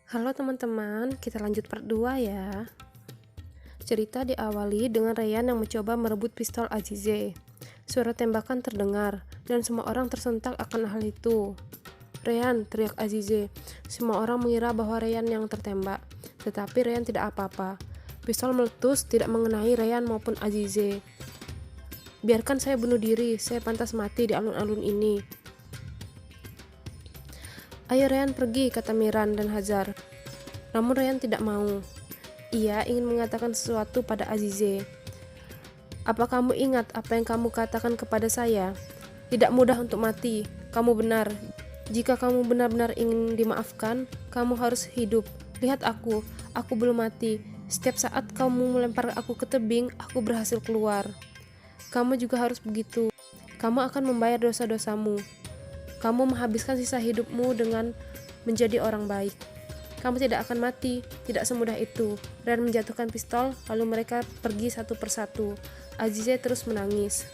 Halo teman-teman, kita lanjut part 2 ya. Cerita diawali dengan Rayyan yang mencoba merebut pistol Azize. Suara tembakan terdengar, dan semua orang tersentak akan hal itu. "Rayyan," teriak Azize. Semua orang mengira bahwa Rayyan yang tertembak, tetapi Rayyan tidak apa-apa. Pistol meletus tidak mengenai Rayyan maupun Azize. "Biarkan saya bunuh diri, saya pantas mati di alun-alun ini." "Ayo Rayyan pergi," kata Miran dan Hazar. Namun Rayyan tidak mau. Ia ingin mengatakan sesuatu pada Azize. "Apa kamu ingat apa yang kamu katakan kepada saya? Tidak mudah untuk mati. Kamu benar. Jika kamu benar-benar ingin dimaafkan, kamu harus hidup. Lihat aku belum mati. Setiap saat kamu melempar aku ke tebing, aku berhasil keluar. Kamu juga harus begitu. Kamu akan membayar dosa-dosamu. Kamu menghabiskan sisa hidupmu dengan menjadi orang baik. Kamu tidak akan mati, tidak semudah itu." Rayyan menjatuhkan pistol, lalu mereka pergi satu persatu. Azize terus menangis.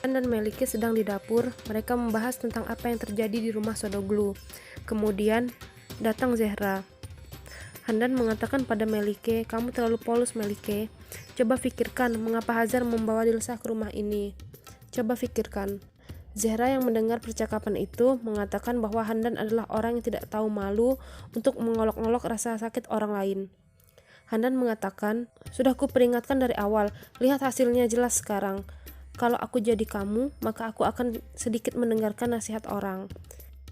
Rayyan dan Melike sedang di dapur, mereka membahas tentang apa yang terjadi di rumah Sodoglu. Kemudian, datang Zehra. Handan mengatakan pada Melike, "Kamu terlalu polos, Melike. Coba pikirkan, mengapa Hazar membawa Dilsah ke rumah ini. Coba pikirkan." Zehra yang mendengar percakapan itu mengatakan bahwa Handan adalah orang yang tidak tahu malu untuk mengolok-olok rasa sakit orang lain. Handan mengatakan, "Sudah kuperingatkan dari awal, lihat hasilnya jelas sekarang. Kalau aku jadi kamu, maka aku akan sedikit mendengarkan nasihat orang."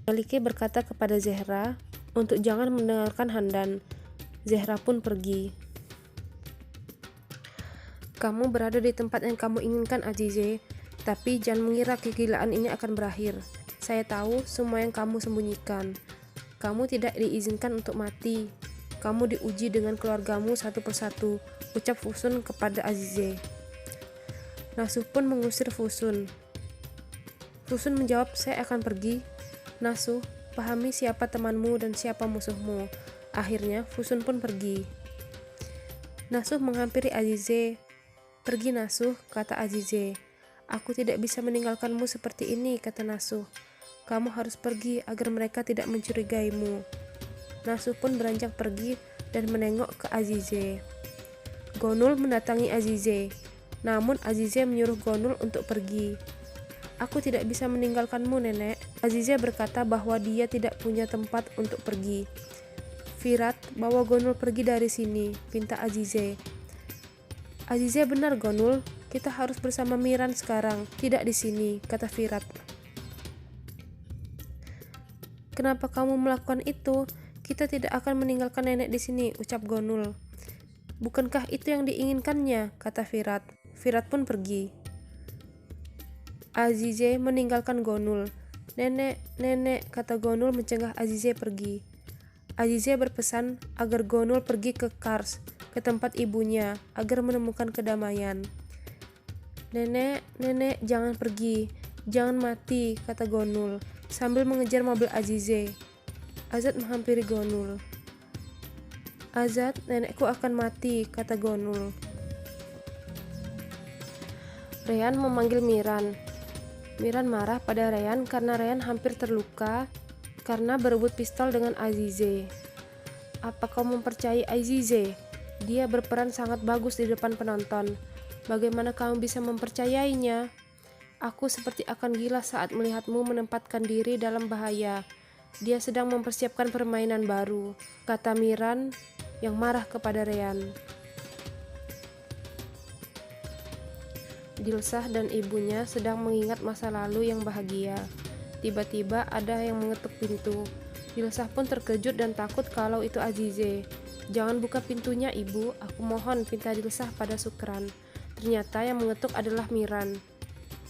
Melike berkata kepada Zehra untuk jangan mendengarkan Handan. Zehra pun pergi. "Kamu berada di tempat yang kamu inginkan, Azize. Tapi jangan mengira kegilaan ini akan berakhir. Saya tahu semua yang kamu sembunyikan. Kamu tidak diizinkan untuk mati. Kamu diuji dengan keluargamu satu persatu," ucap Fusun kepada Azize. Nasuh pun mengusir Fusun. Fusun menjawab, "Saya akan pergi." "Nasuh, pahami siapa temanmu dan siapa musuhmu." Akhirnya Fusun pun pergi. Nasuh menghampiri Azize. "Pergi Nasuh," kata Azize. "Aku tidak bisa meninggalkanmu seperti ini," kata Nasuh. "Kamu harus pergi agar mereka tidak mencurigaimu." Nasuh pun beranjak pergi dan menengok ke Azize. Gonul mendatangi Azize, namun Azize menyuruh Gonul untuk pergi. "Aku tidak bisa meninggalkanmu, Nenek." Azize berkata bahwa dia tidak punya tempat untuk pergi. "Firat, bawa Gonul pergi dari sini," pinta Azize. "Azize benar, Gonul. Kita harus bersama Miran sekarang, tidak di sini," kata Firat. "Kenapa kamu melakukan itu? Kita tidak akan meninggalkan nenek di sini," ucap Gonul. "Bukankah itu yang diinginkannya?" kata Firat. Firat pun pergi. Azize meninggalkan Gonul. "Nenek, nenek," kata Gonul mencegah Azize pergi. Azize berpesan agar Gonul pergi ke Kars, ke tempat ibunya, agar menemukan kedamaian. "Nenek, nenek, jangan pergi, jangan mati," kata Gonul, sambil mengejar mobil Azize. Azad menghampiri Gonul. "Azad, nenekku akan mati," kata Gonul. Rayyan memanggil Miran. Miran marah pada Rayyan karena Rayyan hampir terluka karena berebut pistol dengan Azize. "Apa kau mempercayai Azize? Dia berperan sangat bagus di depan penonton. Bagaimana kamu bisa mempercayainya? Aku seperti akan gila saat melihatmu menempatkan diri dalam bahaya. Dia sedang mempersiapkan permainan baru," kata Miran yang marah kepada Rayyan. Dilsah dan ibunya sedang mengingat masa lalu yang bahagia. Tiba-tiba ada yang mengetuk pintu. Dilsah pun terkejut dan takut kalau itu Azize. "Jangan buka pintunya, Ibu. Aku mohon," pinta Dilsah pada Sukran. Ternyata yang mengetuk adalah Miran.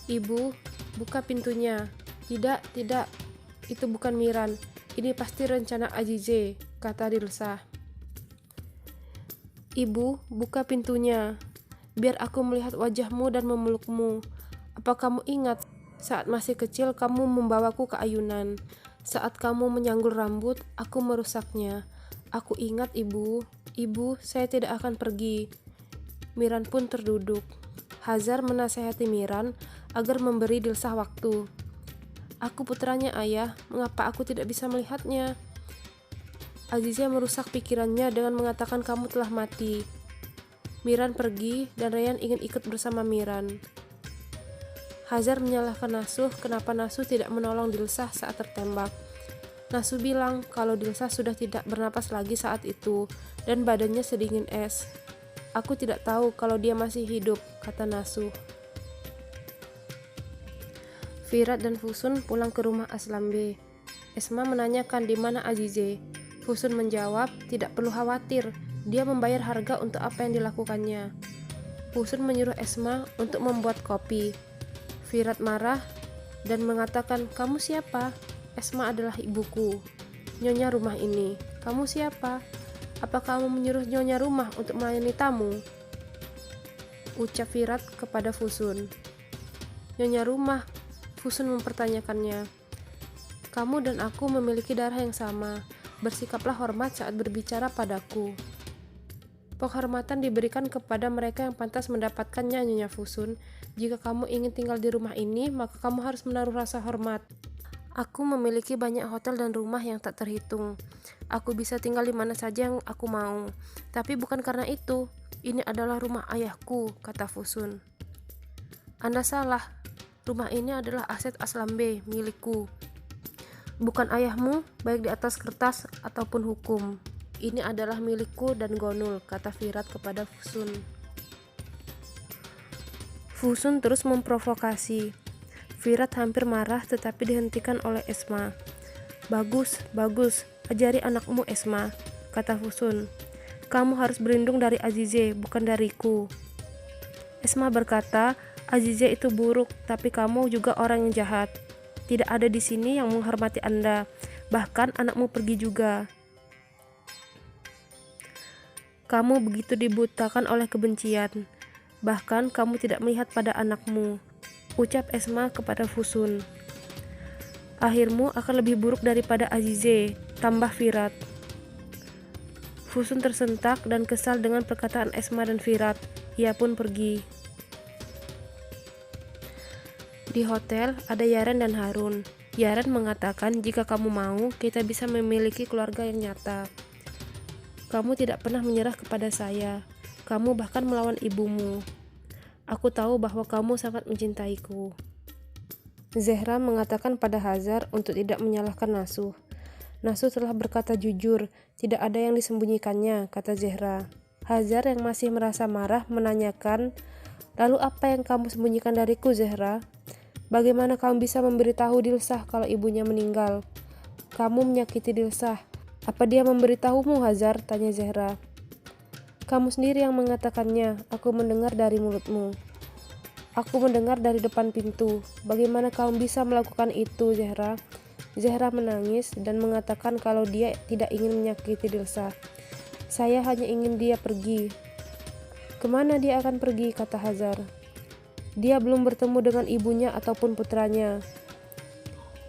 "Ibu, buka pintunya." "Tidak, tidak. Itu bukan Miran. Ini pasti rencana Azize," kata Dilsah. "Ibu, buka pintunya. Biar aku melihat wajahmu dan memelukmu. Apa kamu ingat, saat masih kecil kamu membawaku ke ayunan. Saat kamu menyanggul rambut, aku merusaknya. Aku ingat, Ibu. Ibu, saya tidak akan pergi." Miran pun terduduk. Hazar menasihati Miran agar memberi Dilsah waktu. "Aku putranya, Ayah. Mengapa aku tidak bisa melihatnya?" Azize merusak pikirannya dengan mengatakan kamu telah mati. Miran pergi dan Rayyan ingin ikut bersama Miran. Hazar menyalahkan Nasuh kenapa Nasuh tidak menolong Dilsah saat tertembak. Nasuh bilang kalau Dilsah sudah tidak bernapas lagi saat itu dan badannya sedingin es. Aku tidak tahu kalau dia masih hidup, kata Nasuh. Virat dan Fusun pulang ke rumah Aslambe. Esma menanyakan di mana Azize. Fusun menjawab, tidak perlu khawatir, dia membayar harga untuk apa yang dilakukannya. Fusun menyuruh Esma untuk membuat kopi. Virat marah dan mengatakan, kamu siapa? Esma adalah ibuku, nyonya rumah ini. Kamu siapa? Apa kamu menyuruh nyonya rumah untuk melayani tamu? Ucap Virat kepada Fusun. Nyonya rumah, Fusun mempertanyakannya. Kamu dan aku memiliki darah yang sama. Bersikaplah hormat saat berbicara padaku. Penghormatan diberikan kepada mereka yang pantas mendapatkannya, Nyonya Fusun. Jika kamu ingin tinggal di rumah ini, maka kamu harus menaruh rasa hormat. Aku memiliki banyak hotel dan rumah yang tak terhitung. Aku bisa tinggal di mana saja yang aku mau. Tapi bukan karena itu. Ini adalah rumah ayahku, kata Fusun. Anda salah. Rumah ini adalah aset Aslambe, milikku. Bukan ayahmu, baik di atas kertas ataupun hukum. Ini adalah milikku dan Gonul, kata Virat kepada Fusun. Fusun terus memprovokasi. Virat hampir marah tetapi dihentikan oleh Esma. Bagus, bagus, ajari anakmu Esma, kata Fusun. Kamu harus berlindung dari Azize, bukan dariku. Esma berkata, Azize itu buruk, tapi kamu juga orang yang jahat. Tidak ada di sini yang menghormati Anda, bahkan anakmu pergi juga. Kamu begitu dibutakan oleh kebencian, bahkan kamu tidak melihat pada anakmu, ucap Esma kepada Fusun. Akhirmu akan lebih buruk daripada Azize, tambah Virat. Fusun tersentak dan kesal dengan perkataan Esma dan Virat. Ia pun pergi. Di hotel ada Yaren dan Harun. Yaren mengatakan jika kamu mau, kita bisa memiliki keluarga yang nyata. Kamu tidak pernah menyerah kepada saya. Kamu bahkan melawan ibumu. Aku tahu bahwa kamu sangat mencintaiku. Zehra mengatakan pada Hazar untuk tidak menyalahkan Nasuh. Nasuh telah berkata jujur, tidak ada yang disembunyikannya, kata Zehra. Hazar yang masih merasa marah menanyakan, lalu apa yang kamu sembunyikan dariku, Zehra? Bagaimana kamu bisa memberitahu Dilsah kalau ibunya meninggal? Kamu menyakiti Dilsah. Apa dia memberitahumu, Hazar? Tanya Zehra. Kamu sendiri yang mengatakannya. Aku mendengar dari mulutmu. Aku mendengar dari depan pintu. Bagaimana kamu bisa melakukan itu, Zehra? Zehra menangis dan mengatakan kalau dia tidak ingin menyakiti Dilsah. Saya hanya ingin dia pergi. Kemana dia akan pergi, kata Hazar. Dia belum bertemu dengan ibunya ataupun putranya.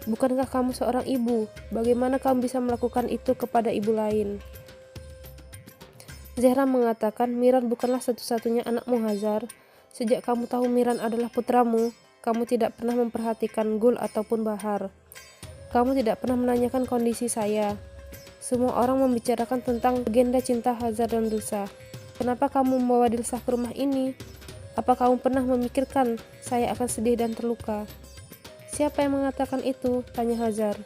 Bukankah kamu seorang ibu? Bagaimana kamu bisa melakukan itu kepada ibu lain? Zehra mengatakan Miran bukanlah satu-satunya anakmu, Hazar. Sejak kamu tahu Miran adalah putramu, kamu tidak pernah memperhatikan Gul ataupun Bahar. Kamu tidak pernah menanyakan kondisi saya. Semua orang membicarakan tentang legenda cinta Hazar dan Dilsah. Kenapa kamu membawa Dilsah ke rumah ini? Apa kamu pernah memikirkan saya akan sedih dan terluka? Siapa yang mengatakan itu? Tanya Hazar.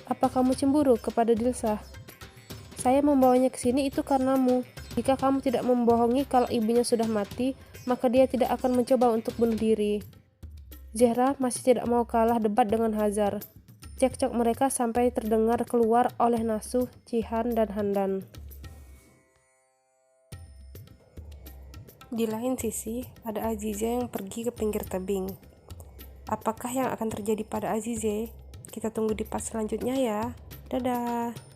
Apa kamu cemburu kepada Dilsah? Saya membawanya ke sini itu karenamu. Jika kamu tidak membohongi kalau ibunya sudah mati, maka dia tidak akan mencoba untuk bunuh diri. Zehra masih tidak mau kalah debat dengan Hazar. Cekcok mereka sampai terdengar keluar oleh Nasuh, Cihan, dan Handan. Di lain sisi, ada Azize yang pergi ke pinggir tebing. Apakah yang akan terjadi pada Azize? Kita tunggu di part selanjutnya ya. Dadah!